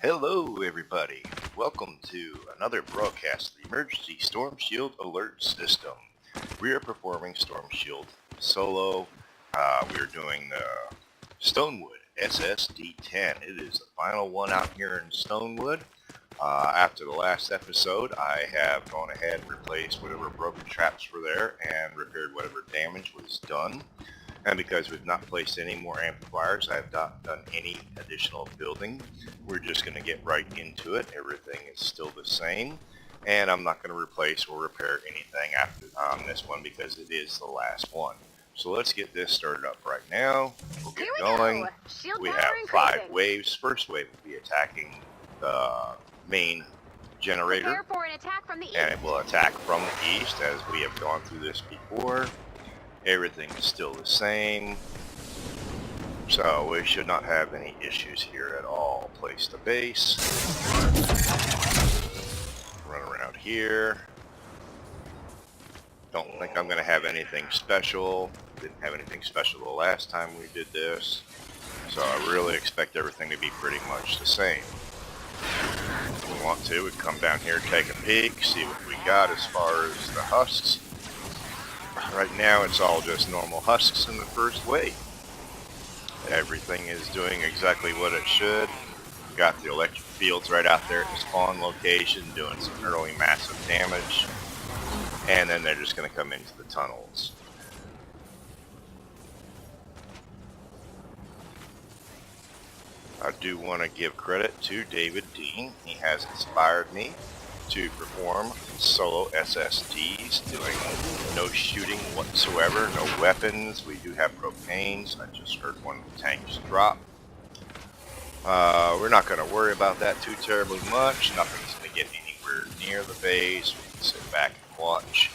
Hello everybody, welcome to another broadcast of the Emergency Storm Shield Alert System. We are performing Storm Shield solo. We are doing the Stonewood SSD-10. It is the final one out here in Stonewood. After the last episode, I have gone ahead and replaced whatever broken traps were there and repaired whatever damage was done. And because we've not placed any more amplifiers, I have not done any additional building. We're just going to get right into it. Everything is still the same. And I'm not going to replace or repair anything after on this one because it is the last one. So let's get this started up right now. We'll get going. We have 5 waves. First wave will be attacking the main generator. Prepare for an attack from the east. And it will attack from the east as we have gone through this before. Everything is still the same, so we should not have any issues here at all. Place the base, run around here. Don't think I'm going to have anything special. Didn't have anything special the last time we did this, so I really expect everything to be pretty much the same. If we want to, we come down here, take a peek, see what we got as far as the husks. Right now it's all just normal husks in the first wave. Everything is doing exactly what it should. We've got the electric fields right out there at the spawn location doing some early massive damage. And then they're just going to come into the tunnels. I do want to give credit to David Dean. He has inspired me to perform solo SSDs, doing no shooting whatsoever, no weapons. We do have propanes. I just heard one of the tanks drop. We're not going to worry about that too terribly much. Nothing's going to get anywhere near the base. We can sit back and watch.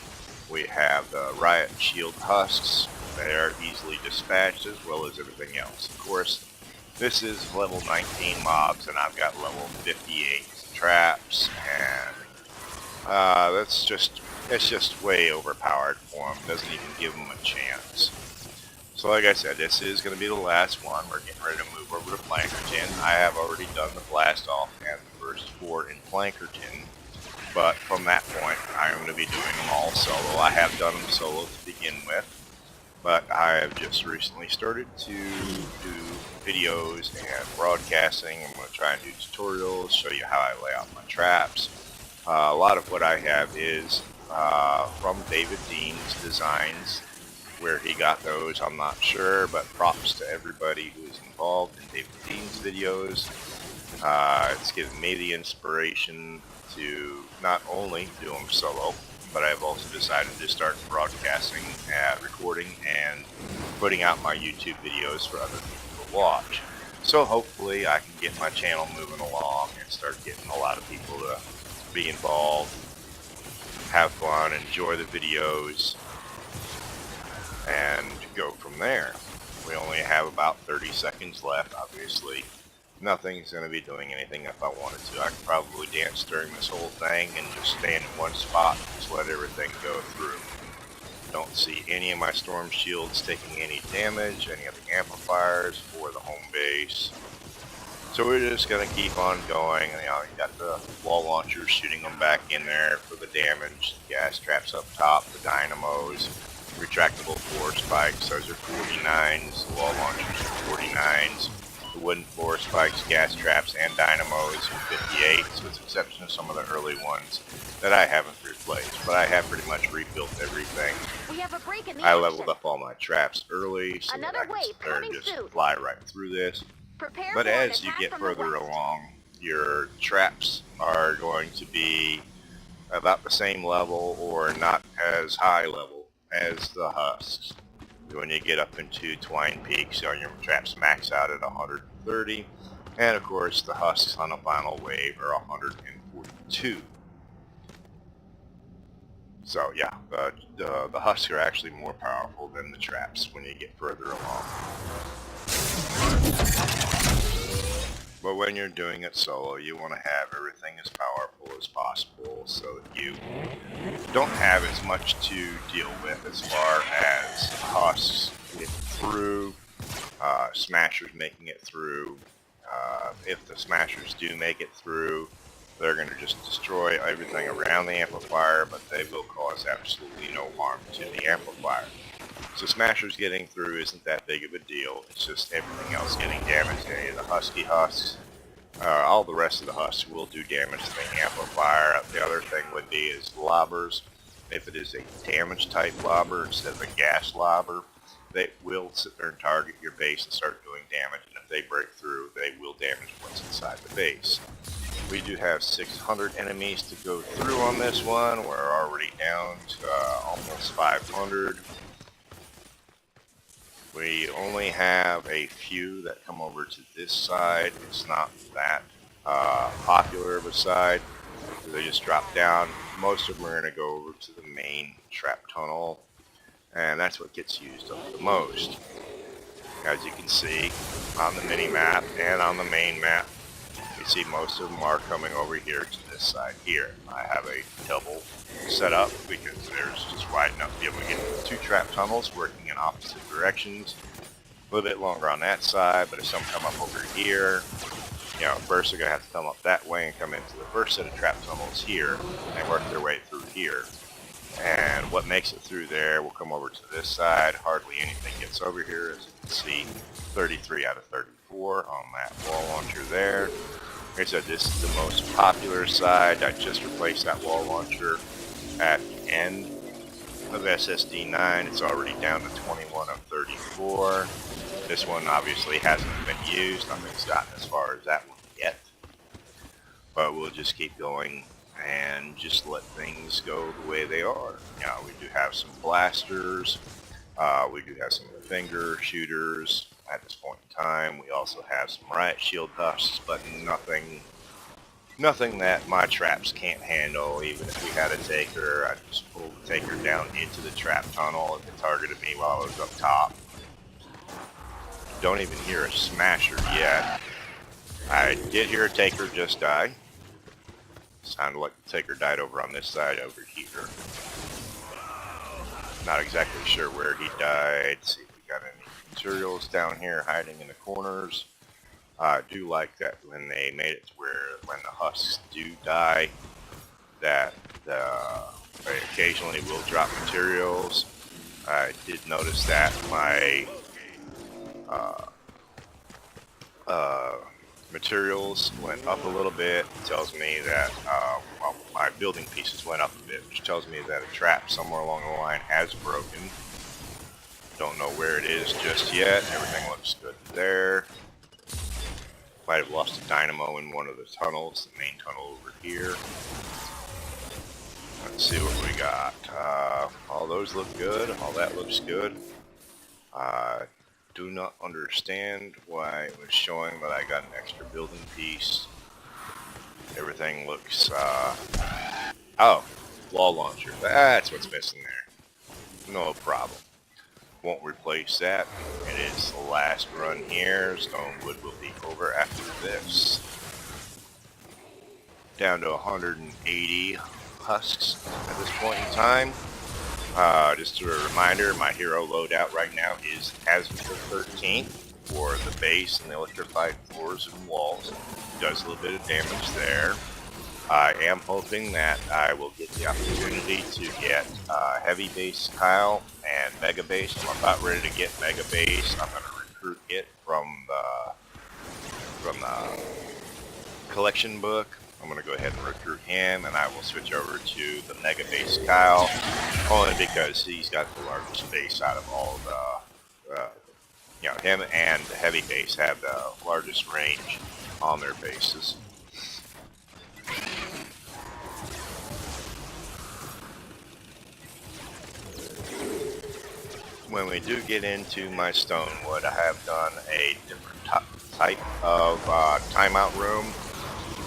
We have the riot shield husks. They are easily dispatched as well as everything else. Of course, this is level 19 mobs and I've got level 58 traps, and it's just way overpowered for them. Doesn't even give them a chance. So like I said, this is going to be the last one. We're getting ready to move over to Plankerton. I have already done the blast off and the first 4 in Plankerton, but from that point I am going to be doing them all solo. I have done them solo to begin with, but I have just recently started to do videos and broadcasting. I'm going to try and do tutorials, show you how I lay out my traps. A lot of what I have is from David Dean's designs. Where he got those, I'm not sure, but props to everybody who is involved in David Dean's videos. It's given me the inspiration to not only do them solo, but I've also decided to start broadcasting, recording, and putting out my YouTube videos for other people to watch. So hopefully I can get my channel moving along and start getting a lot of people to be involved, have fun, enjoy the videos, and go from there. We only have about 30 seconds left. Obviously, nothing's going to be doing anything if I wanted to. I could probably dance during this whole thing and just stand in one spot and just let everything go through. Don't see any of my storm shields taking any damage, any of the amplifiers or the home base. So we're just going to keep on going. You know, you got the wall launchers shooting them back in there for the damage, the gas traps up top, the dynamos, retractable floor spikes, those are 49s, the wall launchers are 49s, the wooden floor spikes, gas traps, and dynamos are 58s, with the exception of some of the early ones that I haven't replaced, but I have pretty much rebuilt everything. We have a break in the I action. leveled up all my traps early so that I can just fly right through this. Prepare but for an as you attack get from further the west. along, your traps are going to be about the same level or not as high level as the husks. When you get up into Twine Peaks, your traps max out at 130, and of course the husks on the final wave are 142. So yeah, the husks are actually more powerful than the traps when you get further along. But when you're doing it solo, you want to have everything as powerful as possible so that you don't have as much to deal with as far as husks getting through, smashers making it through, If the smashers do make it through, they're going to just destroy everything around the amplifier, but they will cause absolutely no harm to the amplifier. So smashers getting through isn't that big of a deal. It's just everything else getting damaged. Any of the husky husks, all the rest of the husks will do damage to the amplifier. The other thing would be is lobbers. If it is a damage type lobber instead of a gas lobber, they will sit there and target your base and start doing damage. And if they break through, they will damage what's inside the base. We do have 600 enemies to go through on this one. We're already down to almost 500. We only have a few that come over to this side. It's not that popular of a side. They just drop down. Most of them are going to go over to the main trap tunnel, and that's what gets used up the most. As you can see on the mini map and on the main map, you see most of them are coming over here to this side here. I have a double set up because there's just wide enough to be able to get 2 trap tunnels working in opposite directions. A little bit longer on that side, but if some come up over here, first they're going to have to come up that way and come into the first set of trap tunnels here and work their way through here. And what makes it through there will come over to this side. Hardly anything gets over here, as you can see, 33 out of 34 on that wall launcher there. Like I said, this is the most popular side. I just replaced that wall launcher at the end of SSD9. It's already down to 21 of 34. This one obviously hasn't been used. Nothing's gotten as far as that one yet. But we'll just keep going and just let things go the way they are. We do have some blasters. We do have some finger shooters at this point in time. We also have some riot shield husks, but nothing that my traps can't handle. Even if we had a taker, I'd just pull the taker down into the trap tunnel if it targeted me while I was up top. Don't even hear a smasher yet. I did hear a taker just die. Sounded like the taker died over on this side over here. Not exactly sure where he died. See if we got any materials down here hiding in the corners. I do like that when they made it to where when the husks do die, that they occasionally will drop materials. I did notice that my materials went up a little bit. It tells me that well, my building pieces went up a bit, which tells me that a trap somewhere along the line has broken. Don't know where it is just yet. Everything looks good there. Might have lost a dynamo in one of the tunnels, the main tunnel over here. Let's see what we got. All those look good. All that looks good. Do not understand why it was showing that I got an extra building piece. Everything looks, oh, wall launcher. That's what's missing there. No problem. Won't replace that. It is the last run here. Stonewood will be over after this. Down to 180 husks at this point in time. Just a reminder, my hero loadout right now is Hazard the 13th for the base and the electrified floors and walls. Does a little bit of damage there. I am hoping that I will get the opportunity to get Heavy Base Kyle and Mega Base. I'm about ready to get Mega Base. I'm going to recruit it from the collection book. I'm going to go ahead and recruit him, and I will switch over to the Mega Base Kyle, only because he's got the largest base out of all the, him and the Heavy Base have the largest range on their bases. When we do get into my Stonewood, I have done a different type of timeout room.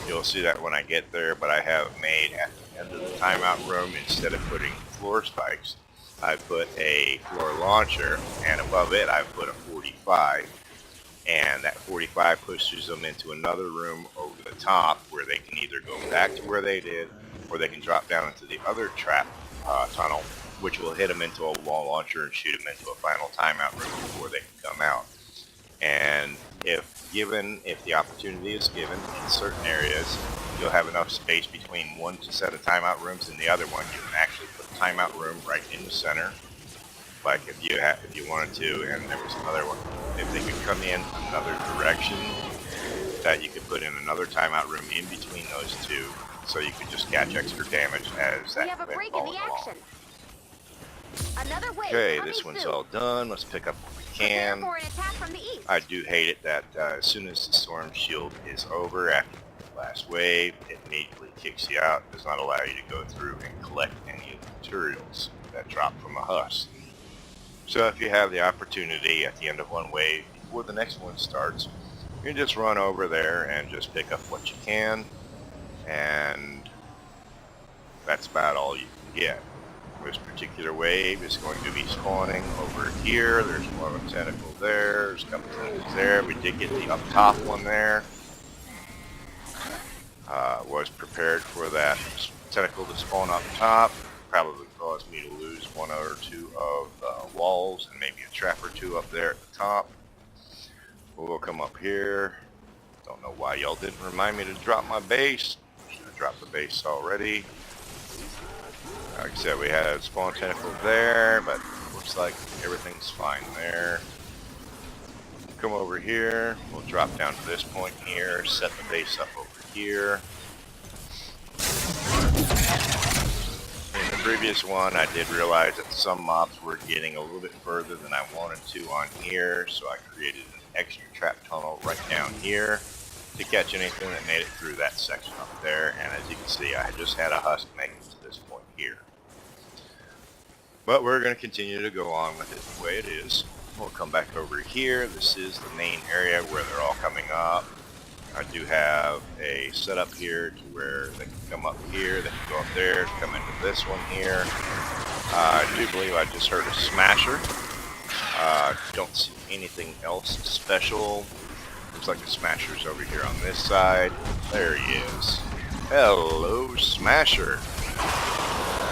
You'll see that when I get there, but I have made at the end of the timeout room, instead of putting floor spikes, I put a floor launcher, and above it I put a 45, and that 45 pushes them into another room over the top where they can either go back to where they did, or they can drop down into the other trap tunnel, which will hit them into a wall launcher and shoot them into a final timeout room before they can come out. And if given, if the opportunity is given in certain areas, you'll have enough space between one set of timeout rooms and the other one. You can actually put a timeout room right in the center, like if you wanted to, and there was another one. If they could come in another direction, that you could put in another timeout room in between those two, so you could just catch extra damage as We that have a went break in the along. action. Another wave Okay, coming this one's soon. all done. Let's pick up what we Prepare can. for an attack from the east. I do hate it that as soon as the storm shield is over after the last wave, it immediately kicks you out. It does not allow you to go through and collect any of the materials that drop from the husk. So if you have the opportunity at the end of one wave before the next one starts, you can just run over there and just pick up what you can, and that's about all you can get. This particular wave is going to be spawning over here. There's one tentacle there. There's a couple tentacles there. We did get the up top one there. Was prepared for that tentacle to spawn up top. Probably caused me to lose one or two of the walls and maybe a trap or two up there at the top. We'll come up here. Don't know why y'all didn't remind me to drop my base. Should have dropped the base already. Like I said, we had a spawn tentacle there, but looks like everything's fine there. Come over here. We'll drop down to this point here, set the base up over here. In the previous one, I did realize that some mobs were getting a little bit further than I wanted to on here, so I created an extra trap tunnel right down here to catch anything that made it through that section up there. And as you can see, I just had a husk make it to this point here. But we're going to continue to go on with it the way it is. We'll come back over here. This is the main area where they're all coming up. I do have a setup here to where they can come up here, they can go up there, come into this one here. I do believe I just heard a smasher. Don't see anything else special. Looks like the smasher's over here on this side. There he is. Hello, Smasher.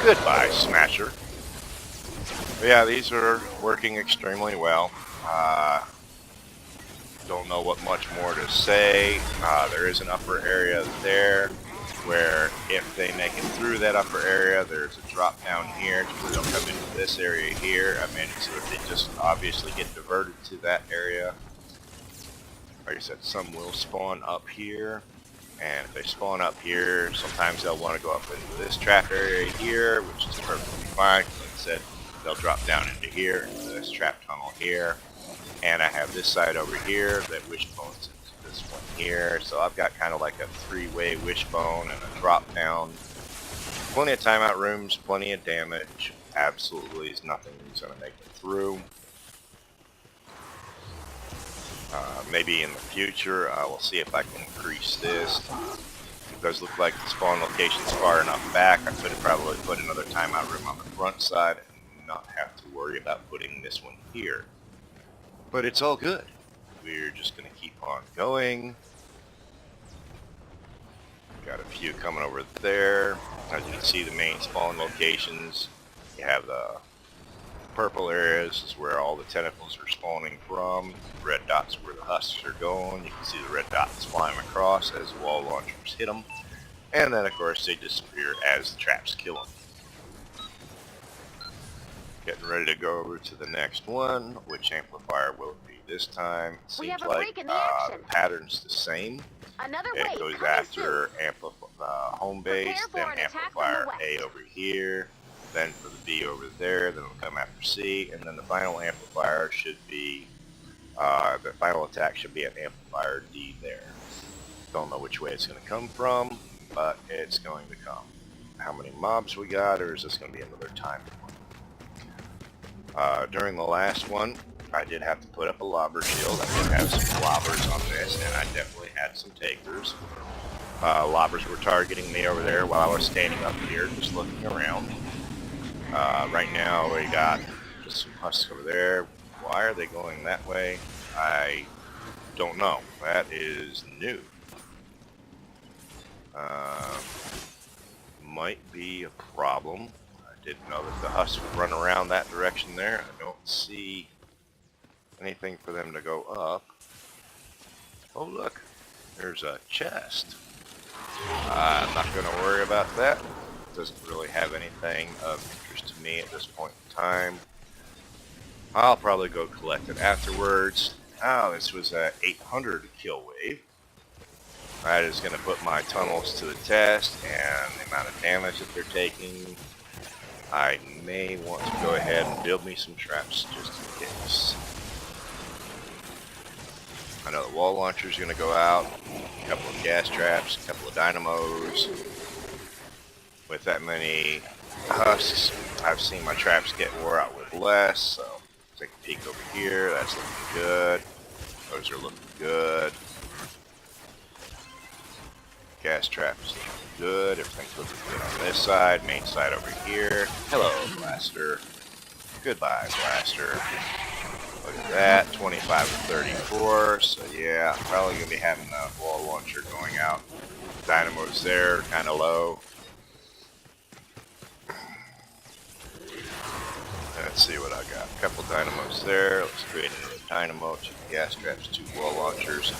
Goodbye, Smasher. But yeah, these are working extremely well. Don't know what much more to say. There is an upper area there where if they make it through that upper area, there's a drop down here to where they'll come into this area here. I mean, so if they just obviously get diverted to that area. Like I said, some will spawn up here. And if they spawn up here, sometimes they'll want to go up into this trap area here, which is perfectly fine. Like I said, they'll drop down into here, into this trap tunnel here. And I have this side over here that wishbones into this one here. So I've got kind of like a three-way wishbone and a drop down. Plenty of timeout rooms, plenty of damage. Absolutely is nothing that's going to make it through. Maybe in the future, I will see if I can increase this. It does look like the spawn location's far enough back. I could have probably put another timeout room on the front side and not have to worry about putting this one here. But it's all good. We're just going to keep on going. Got a few coming over there. As you can see, the main spawn locations. You have the purple areas is where all the tentacles are spawning from. The red dots where the husks are going. You can see the red dots flying across as the wall launchers hit them. And then, of course, they disappear as the traps kill them. Getting ready to go over to the next one. Which amplifier will it be this time? We Seems have a like break in the the action. pattern's the same. Another It wave goes coming after soon. home base, Prepare then for an attack from amplifier the west. A over here, then for the B over there, then it'll come after C, and then the final amplifier should be, the final attack should be at amplifier D there. Don't know which way it's going to come from, but it's going to come. How many mobs we got, or is this going to be another time one? During the last one, I did have to put up a lobber shield. I did have some lobbers on this, and I definitely had some takers. Lobbers were targeting me over there while I was standing up here, just looking around. Right now, we got just some husks over there. Why are they going that way? I don't know. That is new. Might be a problem. I didn't know that the husks would run around that direction there. I don't see anything for them to go up. Oh look, there's a chest. I'm not going to worry about that. Doesn't really have anything of interest to me at this point in time. I'll probably go collect it afterwards. Oh, this was a 800 kill wave. That is going to put my tunnels to the test, and the amount of damage that they're taking. I may want to go ahead and build me some traps just in case. I know the wall launcher is going to go out, a couple of gas traps, a couple of dynamos. With that many husks, I've seen my traps get wore out with less, so take a peek over here. That's looking good. Those are looking good. Gas traps looking good. Everything's looking good on this side. Main side over here. Hello, Blaster. Goodbye, Blaster. Look at that, 25 to 34. So yeah, I'm probably going to be having the wall launcher going out. Dynamo's there, kind of low. Let's see what I got. A couple dynamos there. Let's create another dynamo, 2 gas traps, 2 wall launchers.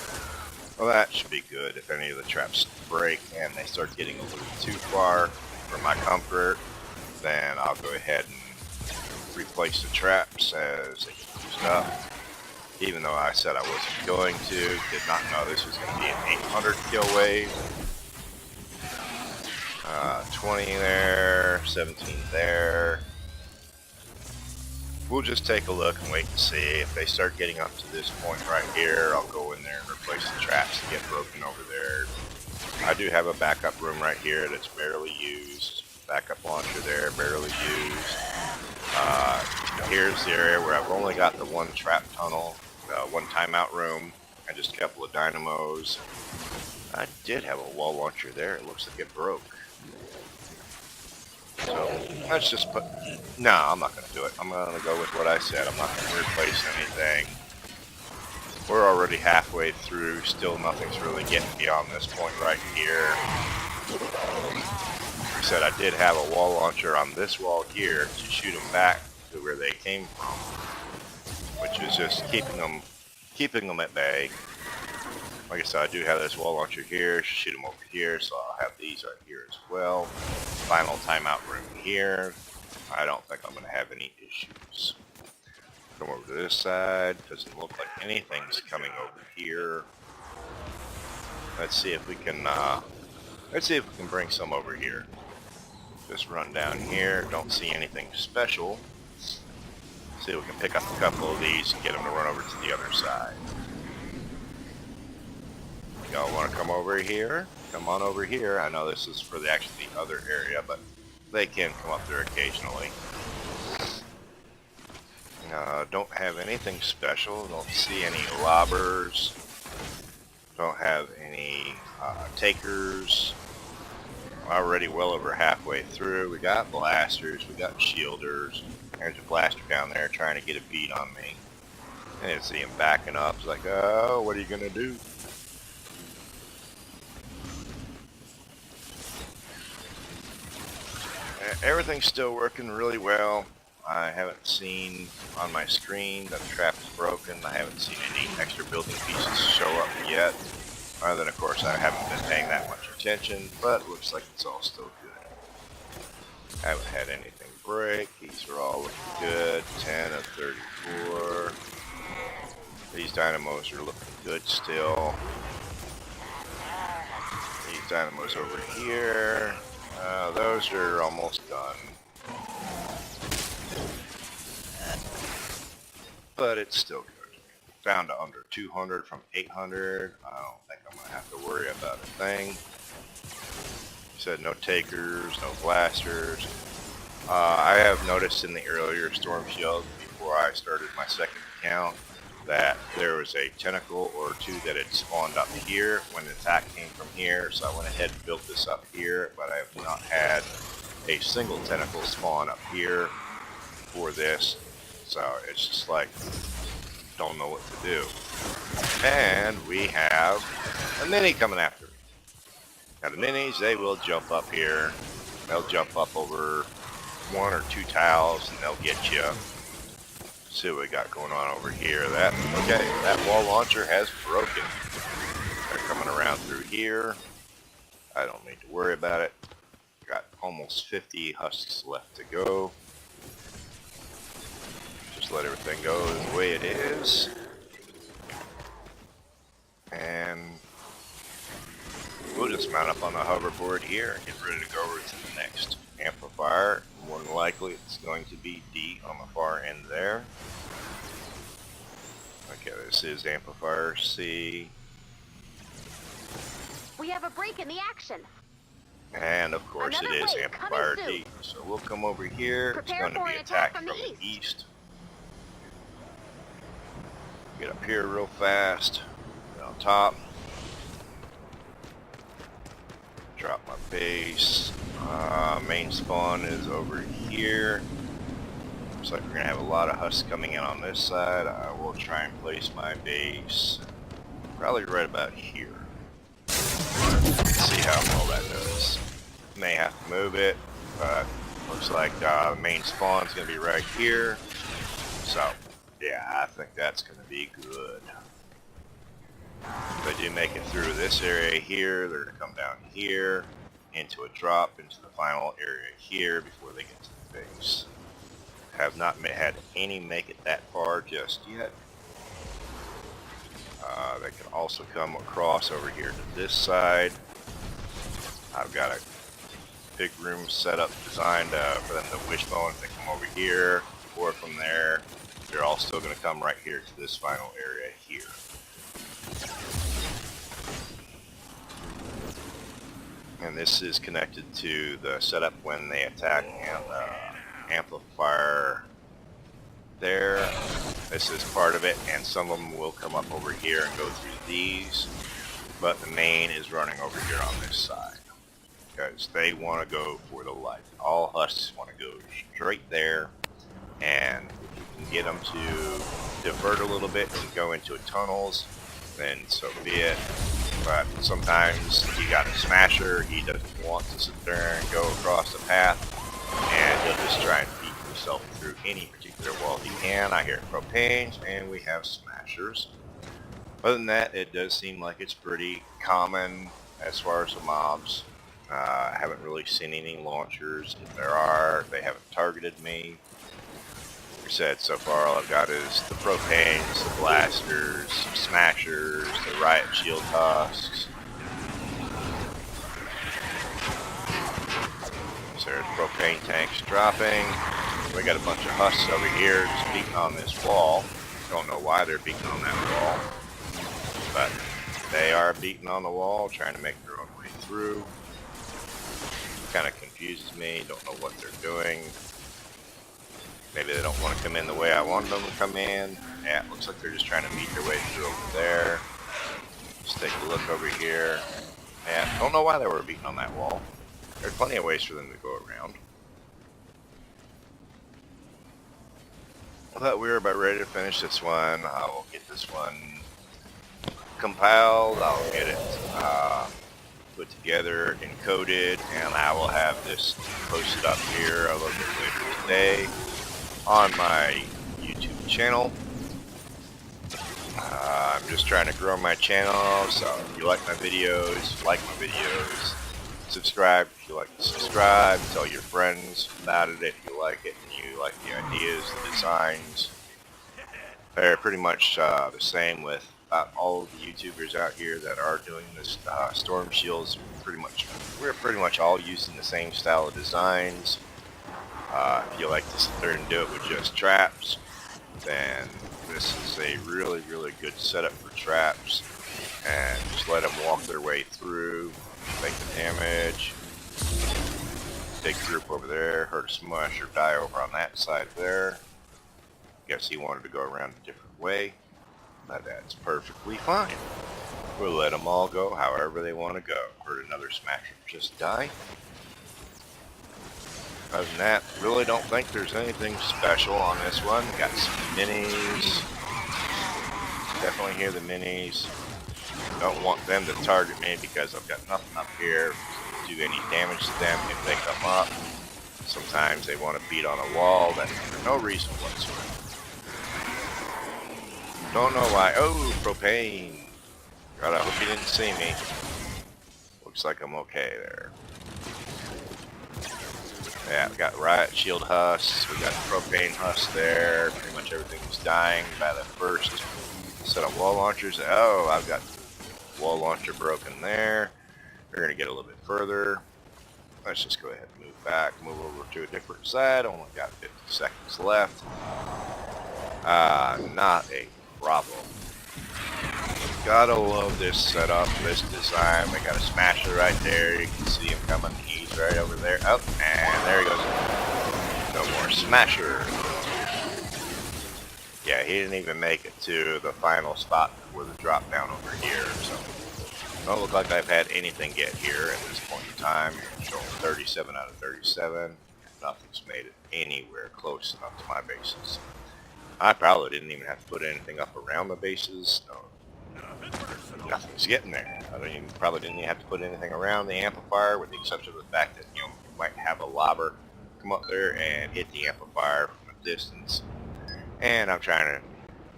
Well, that should be good. If any of the traps break and they start getting a little too far for my comfort, then I'll go ahead and replace the traps as they get used up. Even though I said I wasn't going to, did not know this was going to be an 800 kill wave. 20 there, 17 there. We'll just take a look and wait and see. If they start getting up to this point right here, I'll go in there and replace the traps that get broken over there. I do have a backup room right here that's barely used. Backup launcher there, barely used. Here's the area where I've only got the 1 trap tunnel, 1 timeout room, and just a couple of dynamos. I did have a wall launcher there. It looks like it broke. So let's just put, no, I'm not going to do it. I'm going to go with what I said. I'm not going to replace anything. We're already halfway through. Still nothing's really getting beyond this point right here. Like I said, I did have a wall launcher on this wall here to shoot them back to where they came from, which is just keeping them at bay. Like I said, I do have this wall launcher here, shoot them over here, so I'll have these right here as well. Final timeout room here. I don't think I'm going to have any issues. Come over to this side. Doesn't look like anything's coming over here. Let's see if we can bring some over here. Just run down here. Don't see anything special. See if we can pick up a couple of these and get them to run over to the other side. Y'all want to come over here? Come on over here. I know this is for the actually the other area, but they can come up there occasionally. Don't have anything special. Don't see any lobbers. Don't have any takers. Already well over halfway through. We got blasters. We got shielders. There's a blaster down there trying to get a beat on me. And you see him backing up. It's like, oh, what are you going to do? Everything's still working really well. I haven't seen on my screen that the trap is broken. I haven't seen any extra building pieces show up yet. Other than, of course, I haven't been paying that much attention, but it looks like it's all still good. I haven't had anything break. These are all looking good. 10 of 34. These dynamos are looking good still. These dynamos over here. Those are almost done. But it's still good. Down to under 200 from 800. I don't think I'm going to have to worry about a thing. Said no takers, no blasters. I have noticed in the earlier storm shield before I started my second account that there was a tentacle or 2 that had spawned up here when the attack came from here, so I went ahead and built this up here, but I have not had a single tentacle spawn up here for this, so it's just like, don't know what to do. And we have a mini coming after me. Now the minis, they will jump up here, they'll jump up over 1 or 2 tiles and they'll get you. See what we got going on over here. That wall launcher has broken. around through here. I don't need to worry about it. Got almost 50 husks left to go. Just let everything go the way it is. And we'll just mount up on the hoverboard here and get ready to go over to the next amplifier. More than likely it's going to be D on the far end there. Okay, this is amplifier C. We have a break in the action. And of course Another it is wave amplifier coming D. So we'll come over here. Prepare It's going to for be an attack attacked from the east. Get up here real fast. Get on top. Drop my base. Main spawn is over here. Looks like we're going to have a lot of husks coming in on this side. I will try and place my base probably right about here. See how well that does. May have to move it, but looks like the main spawn is going to be right here. So, yeah, I think that's going to be good. If they do make it through this area here, they're going to come down here, into a drop, into the final area here before they get to the base. Have not had any make it that far just yet. They can also come across over here to this side. I've got a big room set up designed for them to wishbone if they come over here, or from there. They're all still going to come right here to this final area here. And this is connected to the setup when they attack and amplifier there. This is part of it, and some of them will come up over here and go through these, but the main is running over here on this side because they want to go for the light. All husks want to go straight there, and if you can get them to divert a little bit and go into tunnels, then so be it. But sometimes you got a smasher, he doesn't want to sit there and go across the path, and he'll just try and beat himself through any particular wall he can. I hear propanes, and we have smashers. Other than that, it does seem like it's pretty common as far as the mobs. I haven't really seen any launchers. If there are, they haven't targeted me. Like I said, so far all I've got is the propanes, the blasters, some smashers, the riot shield husks. So there's propane tanks dropping. We got a bunch of husks over here just beating on this wall. Don't know why they're beating on that wall, but they are beating on the wall, trying to make their own way through. Kind of confuses me. Don't know what they're doing. Maybe they don't want to come in the way I want them to come in. Yeah, it looks like they're just trying to beat their way through over there. Let's take a look over here. Yeah, don't know why they were beating on that wall. There's plenty of ways for them to go around. But we're about ready to finish this one. I will get this one compiled. I'll get it put together, encoded, and I will have this posted up here a little bit later today on my YouTube channel. I'm just trying to grow my channel, so if you like my videos, subscribe if you like to subscribe, tell your friends about it if you like it and you like the ideas, the designs. They're pretty much the same with about all of the YouTubers out here that are doing this storm shields. We're pretty much all using the same style of designs. If you like to sit there and do it with just traps, then this is a really, really good setup for traps. And just let them walk their way through, take the damage. Big group over there, hurt a smush or die over on that side there. Guess he wanted to go around a different way. But that's perfectly fine. We'll let them all go however they want to go. Heard another smasher just die. Other than that, really don't think there's anything special on this one. Got some minis. Definitely hear the minis. Don't want them to target me because I've got nothing up here to do any damage to them if they come up. Sometimes they want to beat on a wall that's for no reason whatsoever. Don't know why. Oh, propane. God, I hope you didn't see me. Looks like I'm okay there. Yeah, we got riot shield husks. We got propane husks there. Pretty much everything's dying by the first set of wall launchers. Oh, I've got wall launcher broken there. We're gonna get a little bit further. Let's just go ahead and move back, move over to a different side. Only got 50 seconds left. Not a problem. Gotta love this setup, this design. We got a smasher right there. You can see him coming. He's right over there. Oh, and there he goes. No more smasher. Yeah, he didn't even make it to the final spot for the drop down over here. So, don't look like I've had anything get here at this point in time. Showing 37 out of 37. Nothing's made it anywhere close enough to my bases. I probably didn't even have to put anything up around the bases. No, nothing's getting there. I mean, probably didn't even have to put anything around the amplifier, with the exception of the fact that, you might have a lobber come up there and hit the amplifier from a distance. And I'm trying to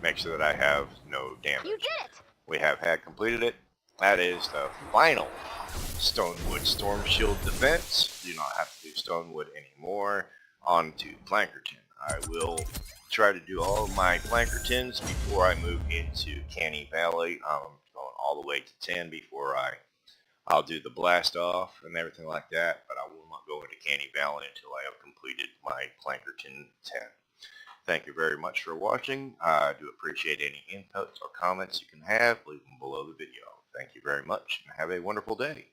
make sure that I have no damage. You did it! We have had completed it. That is the final Stonewood Storm Shield defense. Do not have to do Stonewood anymore. On to Plankerton. I will try to do all of my Plankertons before I move into Canny Valley. I'm going all the way to 10 before I'll do the blast off and everything like that, but I will not go into Canny Valley until I have completed my Plankerton 10. Thank you very much for watching. I do appreciate any inputs or comments you can have. Leave them below the video. Thank you very much and have a wonderful day.